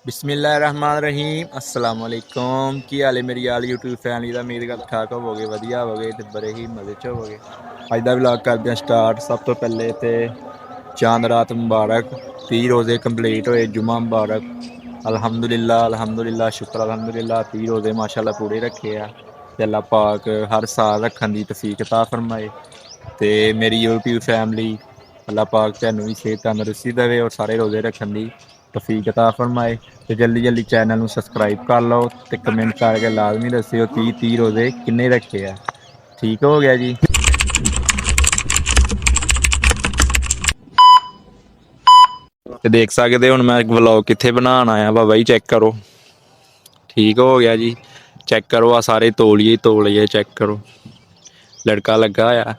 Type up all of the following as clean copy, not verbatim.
ਬਿਸਮਿਲ੍ਲਾਹਿਰਰਹਿਮਾਨਿਰਰਹੀਮ अस्सलाम वालेकुम। ਕੀ ਹਾਲ ਹੈ ਮੇਰੀ ਆਲ YouTube ਫੈਮਿਲੀ ਦਾ। ਉਮੀਦ ਕਰ ਠਾਕ ਹੋਵੋਗੇ, ਵਧੀਆ ਹੋਵੋਗੇ ਤੇ ਬੜੇ ਹੀ ਮਜ਼ੇ 'ਚ ਹੋਵੋਗੇ। ਅੱਜ ਦਾ ਵਲੌਗ ਕਰਦੇ ਹਾਂ ਸਟਾਰਟ। ਸਭ ਤੋਂ ਪਹਿਲੇ ਤੇ ਚਾਂਦ ਰਾਤ ਮੁਬਾਰਕ, 30 ਰੋਜ਼ੇ ਕੰਪਲੀਟ ਹੋਏ, ਜੁਮਾ ਮੁਬਾਰਕ। ਅਲਹਮਦੁਲਿल्लाह ਸ਼ੁਕਰ ਅਲਹਮਦੁਲਿल्लाह। 30 ਰੋਜ਼ੇ ਮਾਸ਼ਾਅੱਲਾ ਪੂਰੇ ਰੱਖੇ ਆ ਤੇ ਅੱਲਾ ਪਾਕ ਹਰ ਸਾਲ ਰੱਖਣ ਦੀ ਤੌਫੀਕ ਅਤਾ ਫਰਮਾਏ। ਤੇ ਮੇਰੀ YouTube ਫੈਮਿਲੀ ਅੱਲਾ ਪਾਕ ਤੁਹਾਨੂੰ ਵੀ ਸਿਹਤ ਤੰਦਰੁਸਤੀ ਦੇਵੇ ਔਰ ਸਾਰੇ ਰੋਜ਼ੇ ਰੱਖਣ ਦੀ ਤੌਫੀਕ ਅਤਾ ਫਰਮਾਏ। ਤੇ ਜਲਦੀ ਚੈਨਲ ਨੂੰ ਸਬਸਕ੍ਰਾਈਬ ਕਰ ਲਓ ਤੇ ਕਮੈਂਟ ਕਰਕੇ ਲਾਜ਼ਮੀ ਦੱਸਿਓ 30 ਰੋਜ਼ੇ ਕਿੰਨੇ ਰੱਖੇ ਆ। ਠੀਕ ਹੋ ਗਿਆ ਜੀ। ਤੇ ਦੇਖ ਸਕਦੇ ਹੁਣ ਮੈਂ ਵਲੌਗ ਕਿੱਥੇ ਬਣਾਉਣ ਆਇਆ ਵਾ ਬਾਈ, ਚੈੱਕ ਕਰੋ। ਠੀਕ ਹੋ ਗਿਆ ਜੀ, ਚੈੱਕ ਕਰੋ। ਆ ਸਾਰੇ ਤੋਲੀਏ ਚੈੱਕ ਕਰੋ, ਲੜਕਾ ਲੱਗਾ ਹੋਇਆ।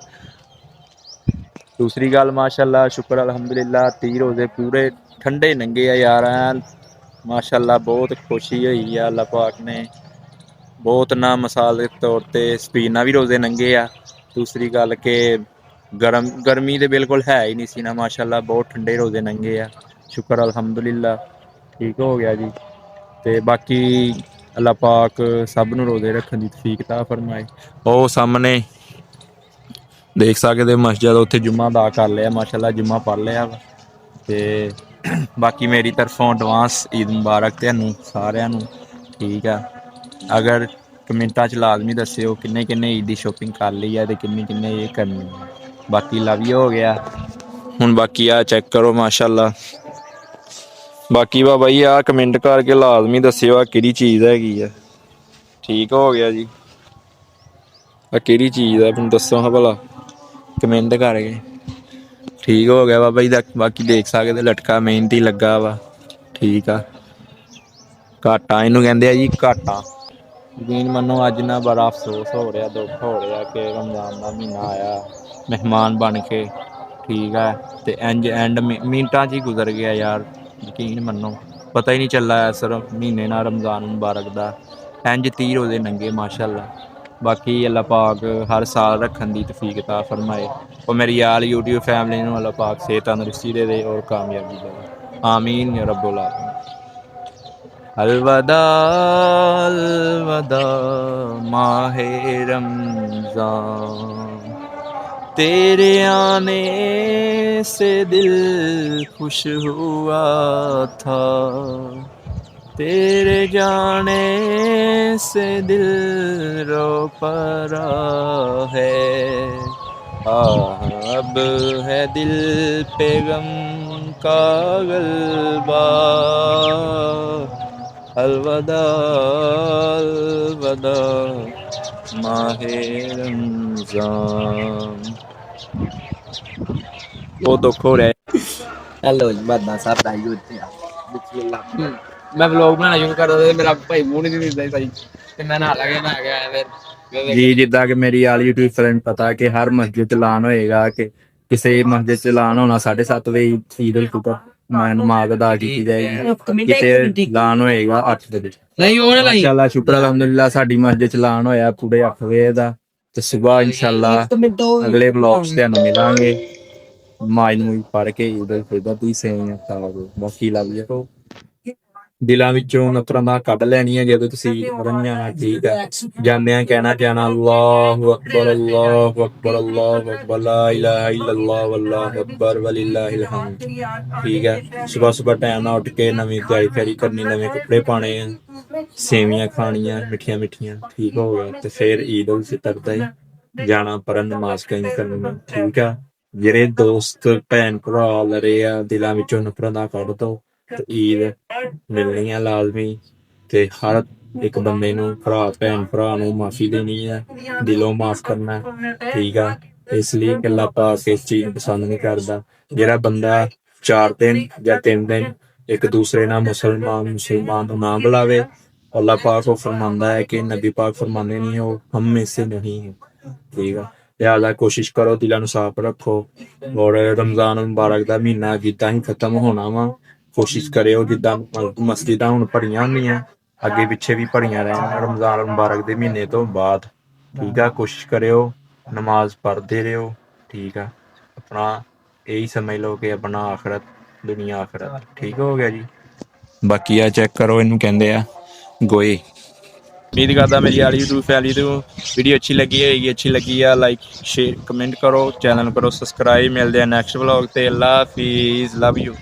ਦੂਸਰੀ ਗੱਲ ਮਾਸ਼ਾਅੱਲਾ ਸ਼ੁਕਰ ਅਲਹਮਦੁਲਿल्लाह 30 ਰੋਜ਼ੇ ਪੂਰੇ ਠੰਡੇ ਲੰਘੇ ਆ ਯਾਰ। ਐਨ ਮਾਸ਼ਾਅੱਲਾ ਬਹੁਤ ਖੁਸ਼ੀ ਹੋਈ ਆ। ਅੱਲਾ ਪਾਕ ਨੇ ਬਹੁਤ ਨਾ ਮਿਸਾਲ ਦੇ ਤੌਰ ਤੇ ਸਪੀਨਾ ਵੀ ਰੋਜ਼ੇ ਲੰਘੇ ਆ। ਦੂਸਰੀ ਗੱਲ ਕਿ ਗਰਮੀ ਦੇ ਬਿਲਕੁਲ ਹੈ ਹੀ ਨਹੀਂ ਸੀ ਨਾ ਮਾਸ਼ਾਅੱਲਾ। ਬਹੁਤ ਠੰਡੇ ਰੋਜ਼ੇ ਲੰਘੇ ਆ, ਸ਼ੁਕਰ ਅਲਹਮਦੁਲਿल्लाह। ਠੀਕ ਹੋ ਗਿਆ ਜੀ। ਤੇ ਬਾਕੀ ਅੱਲਾ ਪਾਕ ਸਭ ਨੂੰ ਰੋਜ਼ੇ ਰੱਖਣ ਦੀ ਤੌਫੀਕ ਅਤਾ ਫਰਮਾਏ। ਉਹ ਸਾਹਮਣੇ ਦੇਖ ਸਕਦੇ ਮਸਜਿਦ, ਉੱਥੇ ਜੁਮਾ ਅਦਾ ਕਰ ਲਿਆ ਮਾਸ਼ਾਅੱਲਾ, ਜੁਮਾ ਪੜ੍ਹ ਲਿਆ ਵਾ। ਤੇ ਬਾਕੀ ਮੇਰੀ ਤਰਫੋਂ ਐਡਵਾਂਸ ਈਦ ਮੁਬਾਰਕ ਤੁਹਾਨੂੰ ਸਾਰਿਆਂ ਨੂੰ। ਠੀਕ ਆ, ਅਗਰ ਕਮੈਂਟਾਂ 'ਚ ਲਾਜ਼ਮੀ ਦੱਸਿਓ ਕਿੰਨੇ ਕਿੰਨੇ ਈਦ ਦੀ ਸ਼ੋਪਿੰਗ ਕਰ ਲਈ ਹੈ ਤੇ ਕਿੰਨੇ ਇਹ ਕਰਨੀ ਹੈ। ਬਾਕੀ ਲਵ ਯੂ ਹੋ ਗਿਆ। ਹੁਣ ਬਾਕੀ ਆ ਚੈੱਕ ਕਰੋ ਮਾਸ਼ਾਅੱਲਾ। ਬਾਕੀ ਬਾਈ ਆ ਕਮੈਂਟ ਕਰਕੇ ਲਾਜ਼ਮੀ ਦੱਸਿਓ ਆ ਕਿਹੜੀ ਚੀਜ਼ ਹੈਗੀ ਆ। ਠੀਕ ਹੋ ਗਿਆ ਜੀ। ਆ ਕਿਹੜੀ ਚੀਜ਼ ਆ ਮੈਨੂੰ ਦੱਸੋ ਹਾਂ ਭਲਾ ਕਮੈਂਟ ਕਰਕੇ। ਠੀਕ ਹੋ ਗਿਆ ਬਾਬਾ ਜੀ ਦਾ। ਬਾਕੀ ਦੇਖ ਸਕਦੇ ਲਟਕਾ ਮਿਹਨਤੀ ਲੱਗਾ ਵਾ। ਠੀਕ ਆ, ਘਾਟਾ ਇਹਨੂੰ ਕਹਿੰਦੇ ਆ ਜੀ, ਘਾਟਾ। ਯਕੀਨ ਮੰਨੋ ਅੱਜ ਨਾ ਬੜਾ ਅਫਸੋਸ ਹੋ ਰਿਹਾ, ਦੁੱਖ ਹੋ ਰਿਹਾ ਕਿ ਰਮਜ਼ਾਨ ਦਾ ਮਹੀਨਾ ਆਇਆ ਮਹਿਮਾਨ ਬਣ ਕੇ। ਠੀਕ ਹੈ, ਤੇ ਐਂਡ ਮਿੰਟਾਂ 'ਚ ਹੀ ਗੁਜ਼ਰ ਗਿਆ ਯਾਰ। ਯਕੀਨ ਮੰਨੋ ਪਤਾ ਹੀ ਨਹੀਂ ਚੱਲਾ ਇਸ ਮਹੀਨੇ ਨਾਲ ਰਮਜ਼ਾਨ ਮੁਬਾਰਕ ਦਾ। ਇੰਝ 30 ਰੋਜ਼ੇ ਲੰਘੇ ਮਾਸ਼ਾਅੱਲਾ। ਬਾਕੀ ਅੱਲਾ ਪਾਕ ਹਰ ਸਾਲ ਰੱਖਣ ਦੀ ਤੌਫੀਕ ਅਤਾ ਫਰਮਾਏ। ਉਹ ਮੇਰੀ ਆਲ YouTube ਫੈਮਿਲੀ ਨੂੰ ਅੱਲਾ ਪਾਕ ਸਿਹਤ ਤੰਦਰੁਸਤੀ ਦੇਵੇ ਔਰ ਕਾਮਯਾਬੀ ਦੇਵੇ। ਆਮੀਨ ਯਾ ਰੱਬੁਲ ਆਲਮੀਨ। अलविदा अलविदा माहे रमज़ान, तेरे आने से दिल खुश हुआ था, तेरे जाने से दिल रो पड़ा है। अब है दिल पे गम का गलबा, अलविदा अलविदा माहे रमज़ान। बहुत दुख हो रहा है। हेलो जी, बदना साहब भाई होते हैं। बिस्मिल्लाह। मैं व्लॉग बनाना शुरू कर दिया, मेरा भाई मुंह नहीं दिखता सही ਤੇ ਮੈਂ ਨਹਾ ਲਗਾ ਮੈਂ ਆ ਗਿਆ ਫਿਰ ਜੀ ਜਿੱਦਾਂ ਕਿ ਮੇਰੀ ਆਲ YouTube ਫਰੈਂਡ ਪਤਾ ਕਿ ਹਰ ਮਸਜਿਦ 'ਚ ਐਲਾਨ ਹੋਏਗਾ ਕਿ ਕਿਸੇ ਮਸਜਿਦ 'ਚ ਐਲਾਨ ਹੋਣਾ 7:30 ਵਜੇ ਈਦ ਉਲ ਫਿਤਰ ਨਮਾਜ਼ ਅਦਾ ਕੀਤੀ ਜਾਏਗੀ। ਕਿਤੇ ਐਲਾਨ ਹੋਏਗਾ 8 ਵਜੇ। ਨਹੀਂ ਉਹ ਨਾ ਲਈ ਮਾਸ਼ਾਅੱਲਾ ਸ਼ੁਕਰ ਅਲਹਮਦੁਲਿल्लाह ਸਾਡੀ ਮਸਜਿਦ 'ਚ ਐਲਾਨ ਹੋਇਆ ਪੂਰੇ 8 ਵਜੇ ਦਾ। ਤੇ ਸੁਬਾਹ ਇਨਸ਼ਾਅੱਲਾ ਅਗਲੇ ਵਲੌਗ 'ਚ ਤੁਹਾਨੂੰ ਮਿਲਾਂਗੇ ਨਮਾਜ਼ ਨੂੰ ਪੜ੍ਹ ਕੇ ਈਦ ਉਲ ਫਿਤਰ ਦੀ ਸੇਵੀਆਂ ਖਾਵਾਂਗੇ। ਬਾਕੀ ਲਵ ਯੂ। ਦਿਲਾਂ ਵਿੱਚੋਂ ਨਫ਼ਰਤਾਂ ਕੱਢ ਲੈਣੀਆਂ ਜਦੋਂ ਤੁਸੀਂ ਰਹੀਆਂ। ਠੀਕ ਹੈ, ਜਾਂਦਿਆਂ ਕਹਿਣਾ ਜਾਣਾ ਅੱਲਾਹੁ ਅਕਬਰ ਅੱਲਾਹੁ ਅਕਬਰ ਅੱਲਾਹੁ ਅਕਬਰ ਲਾ ਇਲਾਹਾ ਇल्लल्लाह ਵੱਲਾਹੁ ਅਕਬਰ ਵਲਿਲਾਹਿਲ ਹਮਦ। ਠੀਕ ਹੈ, ਸੁਬਾਹ ਟਾਈਮ ਨਾਲ ਉੱਠ ਕੇ ਨਵੀਂ ਤਿਆਰੀ ਕਰਨੀ, ਨਵੇਂ ਕੱਪੜੇ ਪਾਣੇ, ਸੇਵੀਆਂ ਖਾਣੀਆਂ ਮਿੱਠੀਆਂ ਮਿੱਠੀਆਂ। ਠੀਕ ਹੋ ਗਿਆ, ਤੇ ਫਿਰ ਈਦ ਉਲ ਫਿਤਰ ਦਾ ਜਾਣਾ ਪੜ੍ਹਨ ਨਮਾਜ਼ ਕਾਇਮ ਕਰਨੀ। ਠੀਕ ਆ, ਜਿਹੜੇ ਦੋਸਤ ਭੈਣ ਭਰਾ ਲੜੇ ਆ ਦਿਲਾਂ ਵਿੱਚੋਂ ਨਫ਼ਰਤਾਂ ਕੱਢ ਦੋ ਤੇ ਈਦ ਮਿਲਣੀ ਆ ਲਾਜ਼ਮੀ। ਤੇ ਹਰ ਇੱਕ ਬੰਦੇ ਨੂੰ ਭੈਣ ਭਰਾ ਨੂੰ ਮਾਫੀ ਦੇਣੀ ਹੈ, ਦਿਲੋਂ ਮਾਫ ਕਰਨਾ। ਠੀਕ ਆ, ਇਸ ਲਈ ਅੱਲਾ ਪਾਕ ਇਸ ਚੀਜ਼ ਨੂੰ ਪਸੰਦ ਨਹੀਂ ਕਰਦਾ। ਜਿਹੜਾ ਬੰਦਾ 4 ਦਿਨ ਜਾਂ 3 ਦਿਨ ਇੱਕ ਦੂਸਰੇ ਨਾਲ ਮੁਸਲਮਾਨ ਨੂੰ ਨਾ ਬੁਲਾਵੇ, ਅੱਲਾ ਪਾਕ ਉਹ ਫਰਮਾਉਂਦਾ ਹੈ ਕਿ ਨਬੀ ਪਾਕ ਫਰਮਾਉਂਦੇ ਨਹੀਂ ਉਹ ਹਮ में से नहीं है। ਠੀਕ ਆ, ਲਿਹਾਜ਼ਾ ਕੋਸ਼ਿਸ਼ ਕਰੋ ਦਿਲਾਂ ਨੂੰ ਸਾਫ਼ ਰੱਖੋ। ਔਰ ਰਮਜ਼ਾਨ ਮੁਬਾਰਕ ਦਾ ਮਹੀਨਾ ਜਿੱਦਾਂ ਹੀ ਖਤਮ ਹੋਣਾ ਵਾ, ਕੋਸ਼ਿਸ਼ ਕਰਿਓ ਜਿੱਦਾਂ ਮਸਜਿਦਾਂ ਹੁਣ ਭਰੀਆਂ ਹੁੰਦੀਆਂ ਅੱਗੇ ਪਿੱਛੇ ਵੀ ਭਰੀਆਂ ਰਹਿਣ ਰਮਜ਼ਾਨ ਮੁਬਾਰਕ ਦੇ ਮਹੀਨੇ ਤੋਂ ਬਾਅਦ। ਠੀਕ ਆ, ਕੋਸ਼ਿਸ਼ ਕਰਿਓ ਨਮਾਜ਼ ਪੜ੍ਹਦੇ ਰਹੋ। ਠੀਕ ਆ, ਆਪਣਾ ਇਹੀ ਸਮਝ ਲਓ ਕਿ ਆਪਣਾ ਆਖਰਤ ਦੁਨੀਆ ਆਖਰਤ। ਠੀਕ ਹੋ ਗਿਆ ਜੀ। ਬਾਕੀ ਆ ਚੈੱਕ ਕਰੋ, ਇਹਨੂੰ ਕਹਿੰਦੇ ਆ ਗੋਏ। ਉਮੀਦ ਕਰਦਾ ਮੇਰੀ ਵਾਲੀ YouTube ਫੈਮਿਲੀ ਨੂੰ ਵੀਡੀਓ ਅੱਛੀ ਲੱਗੀ ਹੋਏਗੀ। ਅੱਛੀ ਲੱਗੀ ਆ ਲਾਈਕ ਸ਼ੇਅਰ ਕਮੈਂਟ ਕਰੋ, ਚੈਨਲ ਨੂੰ ਕਰੋ ਸਬਸਕ੍ਰਾਈਬ। ਮਿਲਦੇ ਆ ਨੈਕਸਟ ਵਲੌਗ ਤੇ। ਅੱਲਾ ਹਾਫਿਜ਼, ਲਵ ਯੂ।